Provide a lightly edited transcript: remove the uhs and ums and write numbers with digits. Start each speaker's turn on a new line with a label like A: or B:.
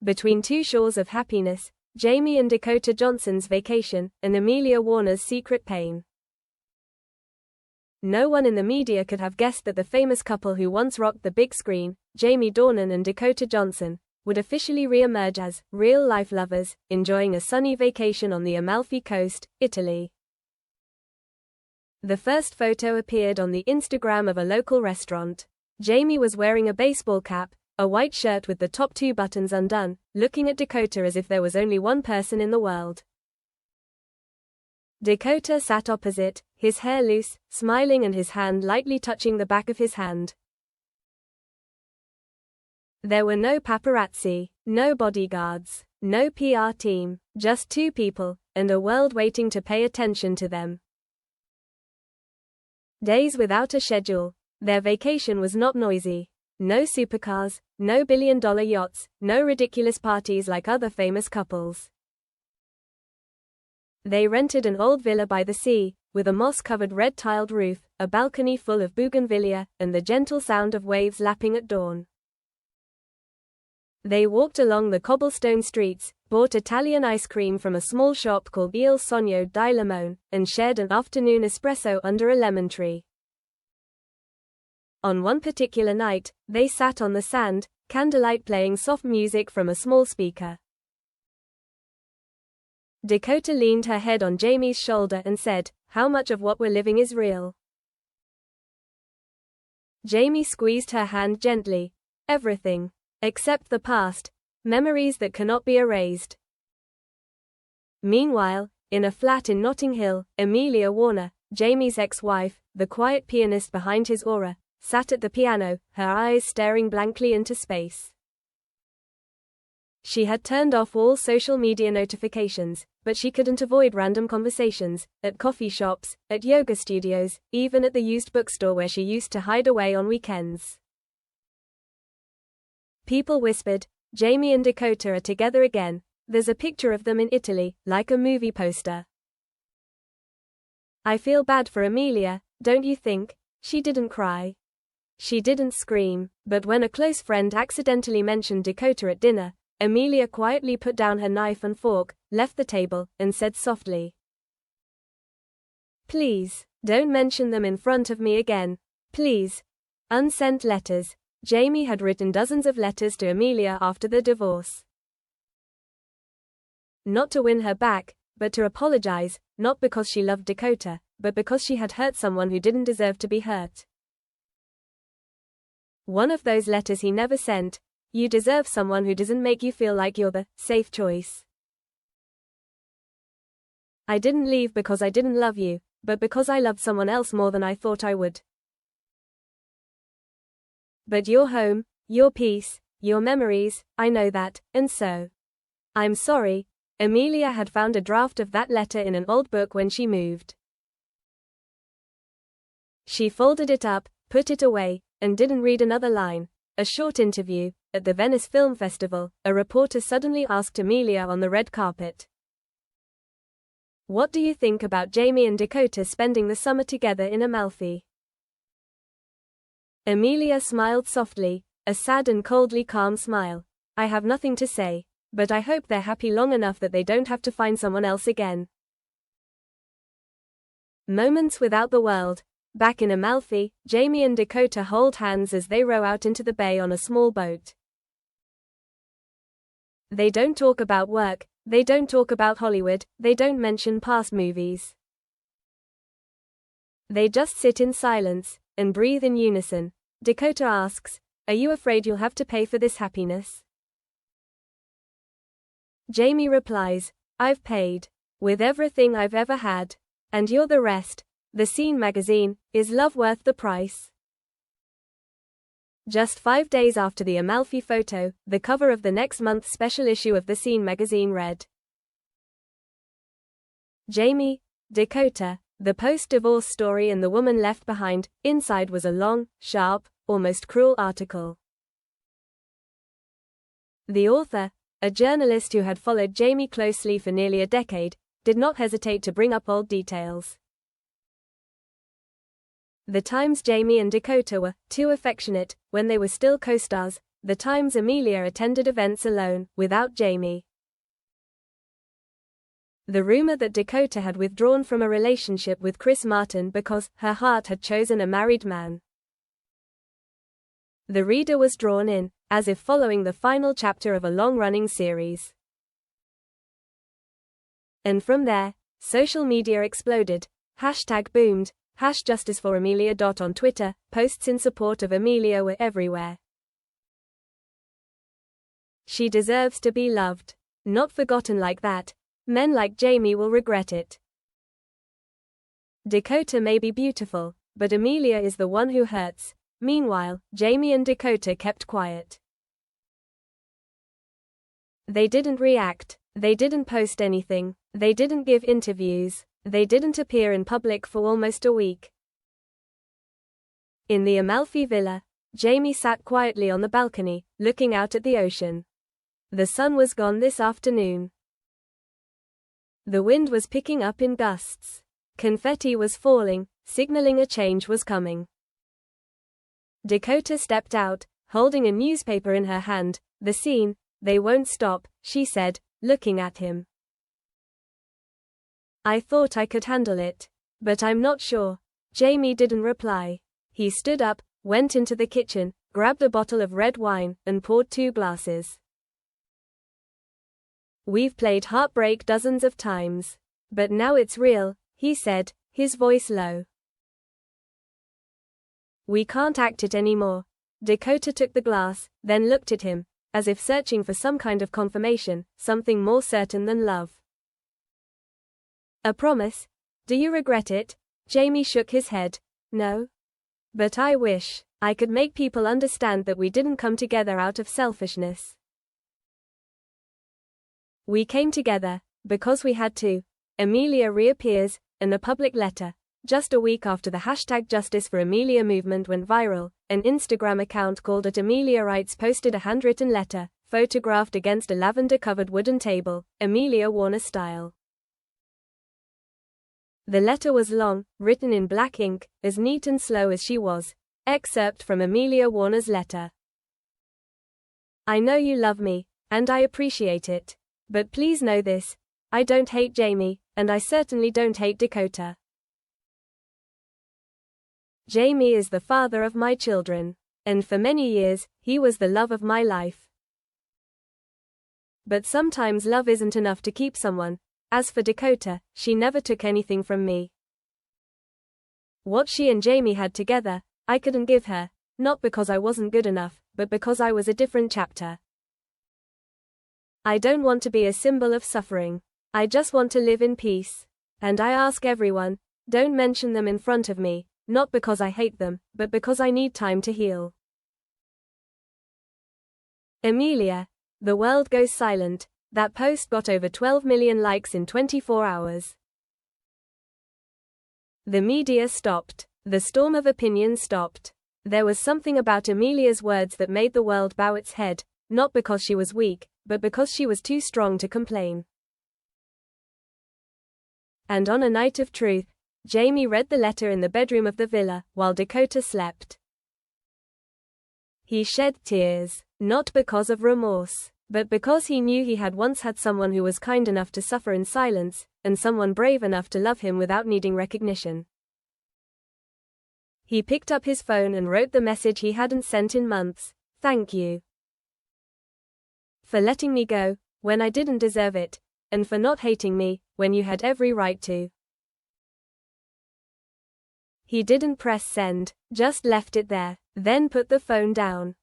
A: Between two shores of happiness, Jamie and Dakota Johnson's vacation, and Amelia Warner's secret pain. No one in the media could have guessed that the famous couple who once rocked the big screen, Jamie Dornan and Dakota Johnson, would officially re-emerge as real-life lovers, enjoying a sunny vacation on the Amalfi Coast, Italy. The first photo appeared on the Instagram of a local restaurant. Jamie was wearing a baseball cap, a white shirt with the top two buttons undone, looking at Dakota as if there was only one person in the world. Dakota sat opposite, his hair loose, smiling and his hand lightly touching the back of his hand. There were no paparazzi, no bodyguards, no PR team, just two people, and a world waiting to pay attention to them. Days without a schedule. Their vacation was not noisy. No supercars, no billion-dollar yachts, no ridiculous parties like other famous couples. They rented an old villa by the sea, with a moss-covered red-tiled roof, a balcony full of bougainvillea, and the gentle sound of waves lapping at dawn. They walked along the cobblestone streets, bought Italian ice cream from a small shop called Il Sogno di Limone, and shared an afternoon espresso under a lemon tree. On one particular night, they sat on the sand, candlelight playing soft music from a small speaker. Dakota leaned her head on Jamie's shoulder and said, "How much of what we're living is real?" Jamie squeezed her hand gently. "Everything. Except the past. Memories that cannot be erased." Meanwhile, in a flat in Notting Hill, Amelia Warner, Jamie's ex-wife, the quiet pianist behind his aura, sat at the piano, her eyes staring blankly into space. She had turned off all social media notifications, but she couldn't avoid random conversations, at coffee shops, at yoga studios, even at the used bookstore where she used to hide away on weekends. People whispered, "Jamie and Dakota are together again. There's a picture of them in Italy, like a movie poster." I feel bad for Amelia, don't you think? She didn't cry. She didn't scream, but when a close friend accidentally mentioned Dakota at dinner, Amelia quietly put down her knife and fork, left the table, and said softly, "Please, don't mention them in front of me again. Please." Unsent letters. Jamie had written dozens of letters to Amelia after the divorce. Not to win her back, but to apologize, not because she loved Dakota, but because she had hurt someone who didn't deserve to be hurt. One of those letters he never sent: "You deserve someone who doesn't make you feel like you're the safe choice. I didn't leave because I didn't love you, but because I loved someone else more than I thought I would. But your home, your peace, your memories, I know that, and so I'm sorry." Amelia had found a draft of that letter in an old book when she moved. She folded it up, put it away, and didn't read another line. A short interview. At the Venice Film Festival, a reporter suddenly asked Amelia on the red carpet, "What do you think about Jamie and Dakota spending the summer together in Amalfi?" Amelia smiled softly, a sad and coldly calm smile. "I have nothing to say, but I hope they're happy long enough that they don't have to find someone else again." Moments without the world. Back in Amalfi, Jamie and Dakota hold hands as they row out into the bay on a small boat. They don't talk about work, they don't talk about Hollywood, they don't mention past movies. They just sit in silence, and breathe in unison. Dakota asks, "Are you afraid you'll have to pay for this happiness?" Jamie replies, "I've paid. With everything I've ever had. And you're the rest." The Scene magazine, "Is love worth the price?" Just 5 days after the Amalfi photo, the cover of the next month's special issue of the Scene magazine read, "Jamie, Dakota, the post-divorce story and the woman left behind." Inside was a long, sharp, almost cruel article. The author, a journalist who had followed Jamie closely for nearly a decade, did not hesitate to bring up old details. The times Jamie and Dakota were too affectionate, when they were still co-stars, the times Amelia attended events alone, without Jamie. The rumor that Dakota had withdrawn from a relationship with Chris Martin because her heart had chosen a married man. The reader was drawn in, as if following the final chapter of a long-running series. And from there, social media exploded. Hashtag boomed. #Justice for Amelia. On Twitter, posts in support of Amelia were everywhere. She deserves to be loved. Not forgotten like that. Men like Jamie will regret it. Dakota may be beautiful, but Amelia is the one who hurts. Meanwhile, Jamie and Dakota kept quiet. They didn't react, they didn't post anything, they didn't give interviews, they didn't appear in public for almost a week. In the Amalfi villa, Jamie sat quietly on the balcony, looking out at the ocean. The sun was gone this afternoon. The wind was picking up in gusts. Confetti was falling, signaling a change was coming. Dakota stepped out, holding a newspaper in her hand. The scene, they won't stop, she said, looking at him. I thought I could handle it. But I'm not sure. Jamie didn't reply. He stood up, went into the kitchen, grabbed a bottle of red wine, and poured 2 glasses. We've played heartbreak dozens of times. But now it's real, he said, his voice low. We can't act it anymore. Dakota took the glass, then looked at him, as if searching for some kind of confirmation, something more certain than love. A promise? Do you regret it? Jamie shook his head. No. But I wish I could make people understand that we didn't come together out of selfishness. We came together because we had to. Amelia reappears in a public letter. Just a week after the #Justice for Amelia movement went viral, an Instagram account called @AmeliaWrites posted a handwritten letter, photographed against a lavender-covered wooden table, Amelia Warner style. The letter was long, written in black ink, as neat and slow as she was. Excerpt from Amelia Warner's letter. I know you love me, and I appreciate it. But please know this, I don't hate Jamie, and I certainly don't hate Dakota. Jamie is the father of my children. And for many years, he was the love of my life. But sometimes love isn't enough to keep someone. As for Dakota, she never took anything from me. What she and Jamie had together, I couldn't give her, not because I wasn't good enough, but because I was a different chapter. I don't want to be a symbol of suffering. I just want to live in peace. And I ask everyone, don't mention them in front of me, not because I hate them, but because I need time to heal. Amelia. The world goes silent. That post got over 12 million likes in 24 hours. The media stopped. The storm of opinion stopped. There was something about Amelia's words that made the world bow its head, not because she was weak, but because she was too strong to complain. And on a night of truth, Jamie read the letter in the bedroom of the villa, while Dakota slept. He shed tears, not because of remorse, but because he knew he had once had someone who was kind enough to suffer in silence, and someone brave enough to love him without needing recognition. He picked up his phone and wrote the message he hadn't sent in months. Thank you for letting me go, when I didn't deserve it, and for not hating me, when you had every right to. He didn't press send, just left it there, then put the phone down.